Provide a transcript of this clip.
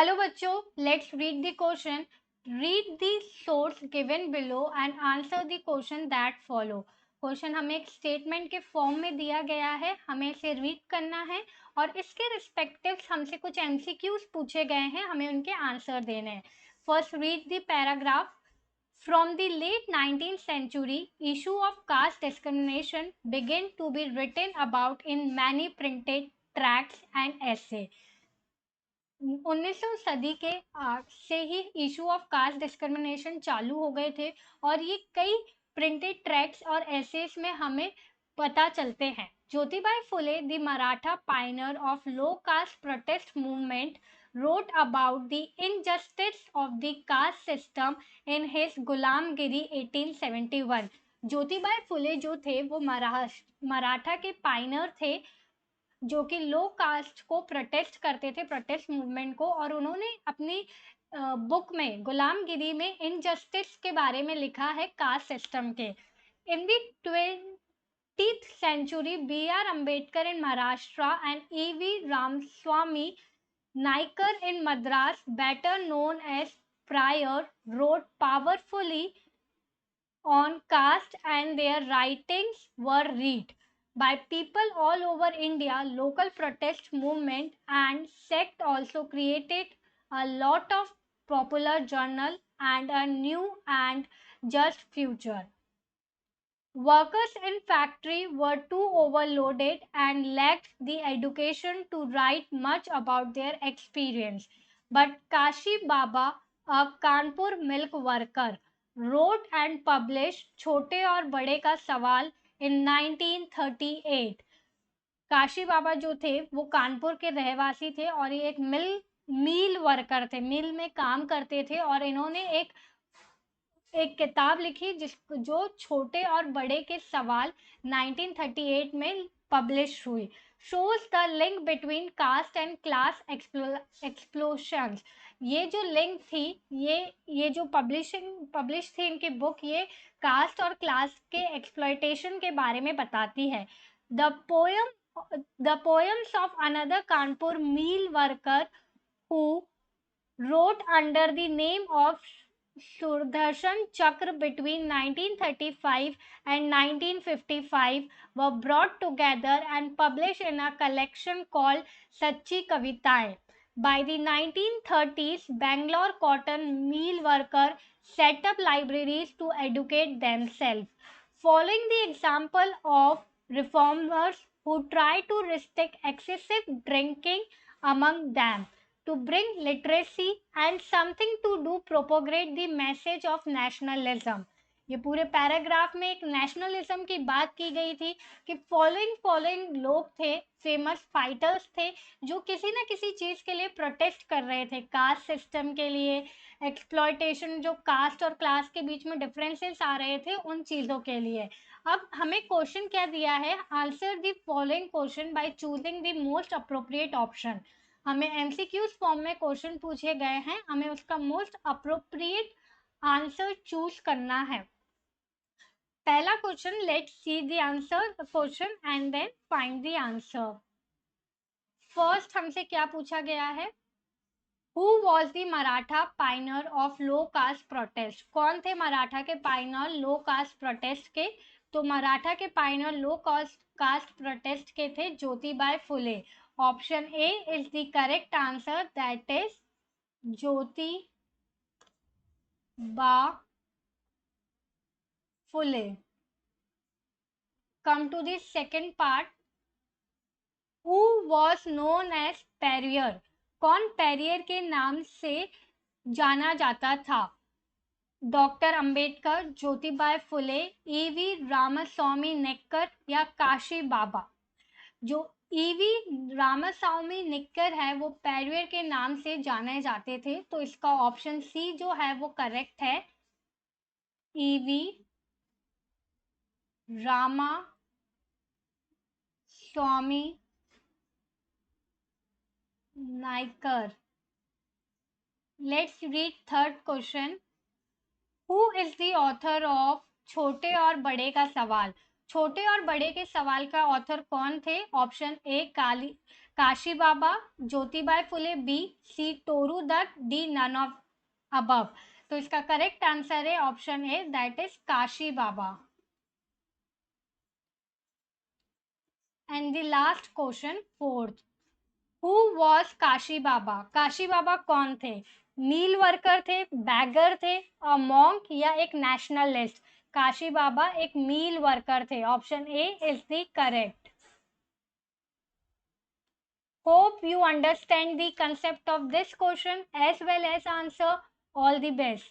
Hello बच्चों, let's read the question. Read the source given below and answer the question that follow. Question हमें एक statement के form में दिया गया है, हमें इसे रीड करना है और इसके रिस्पेक्टिव हमसे कुछ एमसीक्यूज पूछे गए हैं, हमें उनके आंसर देने हैं. First read the paragraph. From the late 19th century, issue of caste discrimination began to be written about in many printed tracts and essays. 19वीं सदी के से ही इशू ऑफ कास्ट डिस्क्रिमिनेशन चालू हो गए थे और ये कई प्रिंटेड ट्रैक्ट्स और एसेस में हमें पता चलते हैं. Jyotibai Phule, the Maratha pioneer of low caste protest movement, wrote about the injustice of the caste system in his गुलामगिरी 1871. ज्योतिबाई फुले जो थे वो मराठा के पाइनर थे जो कि लो कास्ट को प्रोटेस्ट करते थे, प्रोटेस्ट मूवमेंट को, और उन्होंने अपनी बुक में गुलामगिरी में इनजस्टिस के बारे में लिखा है कास्ट सिस्टम के. In the 20th century, B.R. Ambedkar in Maharashtra and E.V. Ramaswamy Naikar in Madras, better known as Prior, wrote powerfully on caste and their writings were read by people all over India. Local protest movement and sect also created a lot of popular journal and a new and just future. Workers in factory were too overloaded and lacked the education to write much about their experience. But Kashi Baba, a Kanpur milk worker, wrote and published छोटे और बड़े का सवाल in 1938. Kashi बाबा जो थे वो कानपुर के रहवासी थे और ये एक मील वर्कर थे, मिल में काम करते थे और इन्होंने एक किताब लिखी जो छोटे और बड़े के सवाल 1938 में पब्लिश हुई. Shows the link between caste and class explosions. ये जो लिंक थी, ये जो पब्लिश थी इनकी बुक, ये कास्ट और क्लास के एक्सप्लॉयटेशन के बारे में बताती है. The poems of another Kanpur mill worker who wrote under the name of Sudarshan Chakra between 1935 and 1955 were brought together and published in a collection called Sachi Kavitaएं. By the 1930s, Bangalore cotton meal workers set up libraries to educate themselves, following the example of reformers who tried to restrict excessive drinking among them to bring literacy and something to do propagate the message of nationalism. ये पूरे paragraph में एक nationalism की बात की गई थी कि फॉलोइंग लोग थे, फेमस फाइटर्स थे जो किसी ना किसी चीज़ के लिए प्रोटेस्ट कर रहे थे, कास्ट सिस्टम के लिए, एक्सप्लॉयटेशन, जो कास्ट और क्लास के बीच में डिफरेंसेस आ रहे थे उन चीज़ों के लिए. अब हमें क्वेश्चन क्या दिया है? Answer the following question by choosing the most appropriate option. हमें एमसीक्यूज फॉर्म में क्वेश्चन पूछे गए हैं, हमें उसका मोस्ट अप्रोप्रिएट आंसर चूज करना है. पहला question, let's see the answer question and then find the answer. First हमसे क्या पूछा गया है? Who was the Maratha pioneer of low caste protest. कौन थे मराठा के पाइनर लो कास्ट प्रोटेस्ट के? तो मराठा के पाइनर लो कास्ट प्रोटेस्ट के थे Jyotibai Phule. Option A is the correct answer, that is Jyotiba Phule. Come to the second part. Who was known as Periyar. कौन पेरियर के नाम से जाना जाता था? डॉक्टर अंबेडकर, ज्योतिबाई फुले, ईवी रामास्वामी नेक्कर या काशी बाबा. जो ईवी रामास्वामी निक्कर है वो पेरियर के नाम से जाने जाते थे, तो इसका ऑप्शन सी जो है वो करेक्ट है. EV Ramaswamy Naicker. Let's read third question. Who is the author of छोटे और बड़े का सवाल. छोटे और बड़े के सवाल का ऑथर कौन थे? Option A Kashi Baba, Jyotibai Phule, B, C Toru Dutt, D none of above. तो इसका करेक्ट आंसर है option A, that is Kashi Baba. And the last question, fourth, who was Kashi Baba? Kashi Baba कौन थे? मील वर्कर थे, बैगर थे, मॉन्क, या एक नेशनलिस्ट? काशी बाबा एक मील वर्कर थे। Option A is the correct. Hope you understand the concept of this question as well as answer. All the best.